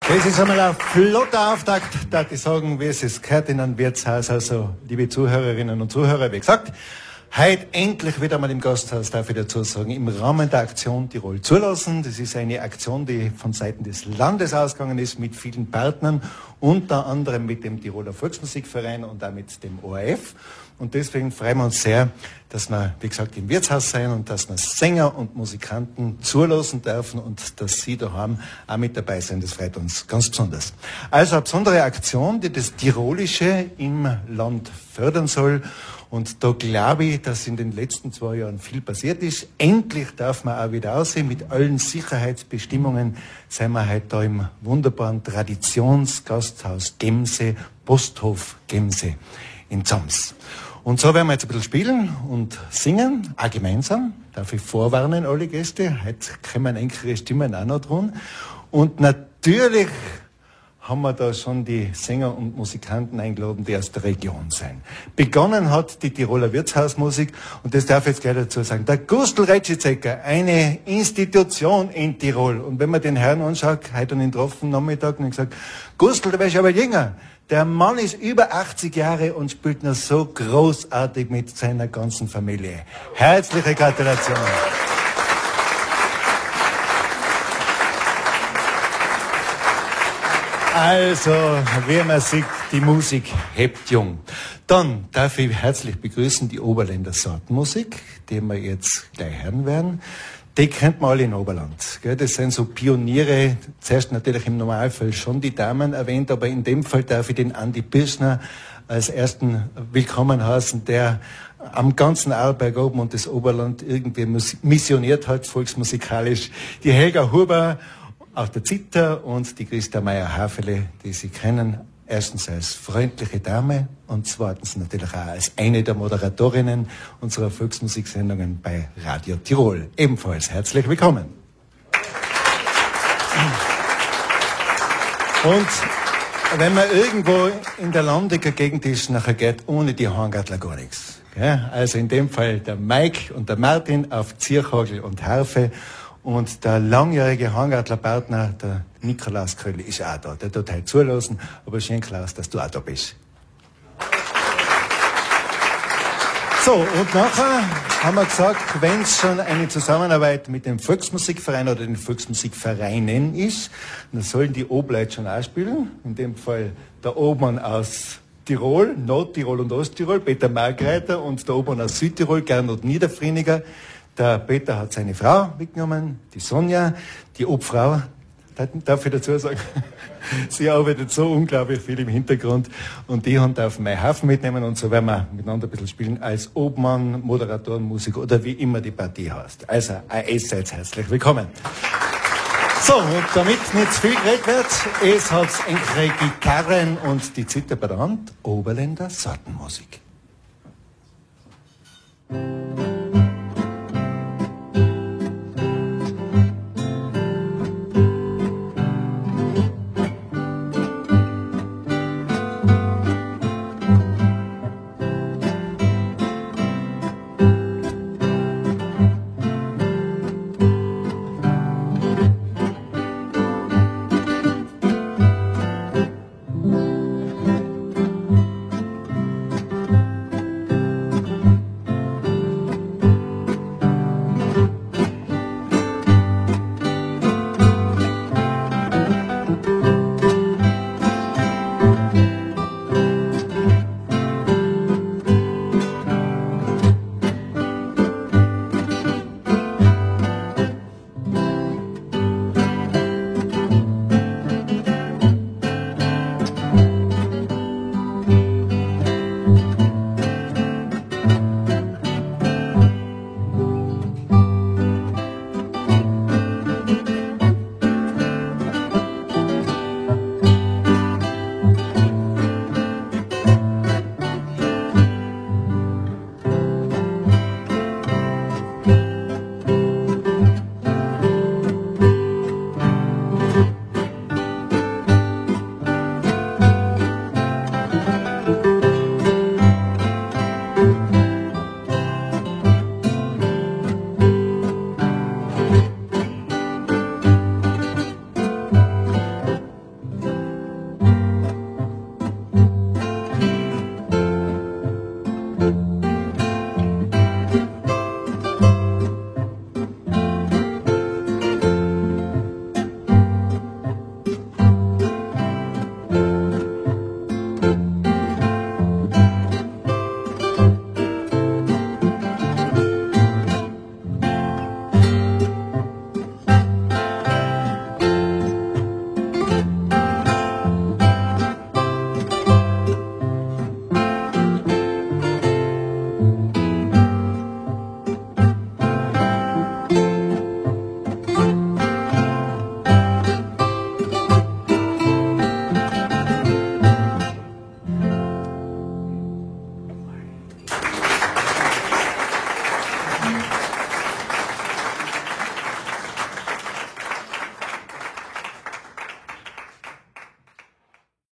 Das ist einmal ein flotter Auftakt, darf ich sagen, wie es gehört in einem Wirtshaus. Also, liebe Zuhörerinnen und Zuhörer, wie gesagt, heute endlich wieder mal im Gasthaus, darf ich dazu sagen, im Rahmen der Aktion Tirol zulassen. Das ist eine Aktion, die von Seiten des Landes ausgegangen ist, mit vielen Partnern, unter anderem mit dem Tiroler Volksmusikverein und auch mit dem ORF. Und deswegen freuen wir uns sehr, dass wir, wie gesagt, im Wirtshaus sein und dass wir Sänger und Musikanten zulassen dürfen und dass Sie daheim auch mit dabei sind. Das freut uns ganz besonders. Also eine besondere Aktion, die das Tirolische im Land fördern soll. Und da glaube ich, dass in den letzten 2 Jahren viel passiert ist. Endlich darf man auch wieder aussehen. Mit allen Sicherheitsbestimmungen sind wir heute da im wunderbaren Traditionsgasthaus Gemse, Posthof Gemse in Zams. Und so werden wir jetzt ein bisschen spielen und singen, auch gemeinsam. Darf ich vorwarnen, alle Gäste. Heute kommen engere Stimmen auch noch dran. Und natürlich haben wir da schon die Sänger und Musikanten eingeladen, die aus der Region sind. Begonnen hat die Tiroler Wirtshausmusik, und das darf ich jetzt gleich dazu sagen, der Gustl Rätschizecker, eine Institution in Tirol. Und wenn man den Herrn anschaut, heute an den getroffen Nachmittag, und gesagt, Gustl, du wärst aber jünger. Der Mann ist über 80 Jahre und spielt noch so großartig mit seiner ganzen Familie. Herzliche Gratulation. Also, wie man sieht, die Musik hebt jung. Dann darf ich herzlich begrüßen die Oberländer Sortenmusik, die wir jetzt gleich hören werden. Die kennt man alle in Oberland. Gell? Das sind so Pioniere, zuerst natürlich im Normalfall schon die Damen erwähnt, aber in dem Fall darf ich den Andi Birschner als ersten willkommen heißen, der am ganzen Arlberg oben und das Oberland irgendwie missioniert hat, volksmusikalisch. Die Helga Huber auf der Zither und die Christa Meyer-Hafele, die Sie kennen, erstens als freundliche Dame und zweitens natürlich auch als eine der Moderatorinnen unserer Volksmusiksendungen bei Radio Tirol. Ebenfalls herzlich willkommen. Und wenn man irgendwo in der landiger Gegend ist, nachher geht ohne die Hangartler gar nichts. Also in dem Fall der Mike und der Martin auf Zierhagel und Harfe. Und der langjährige Hangartler-Partner, der Nikolaus Kröll, ist auch da. Der tut heute zulassen. Aber schön, Klaus, dass du auch da bist. So, und nachher haben wir gesagt, wenn es schon eine Zusammenarbeit mit dem Volksmusikverein oder den Volksmusikvereinen ist, dann sollen die Obleute schon auch spielen. In dem Fall der Obmann aus Tirol, Nordtirol und Osttirol, Peter Margreiter, und der Obmann aus Südtirol, Gernot Niederfrieniger. Der Peter hat seine Frau mitgenommen, die Sonja, die Obfrau, darf ich dazu sagen, sie arbeitet so unglaublich viel im Hintergrund, und die haben auf meinen Hafen mitnehmen, und so werden wir miteinander ein bisschen spielen als Obmann, Moderatoren, Musiker oder wie immer die Partie heißt. Also, ihr seid herzlich willkommen. So, und damit nicht zu viel geredet wird, es hat engere Gitarren und die Zither bei der Hand, Oberländer Sortenmusik.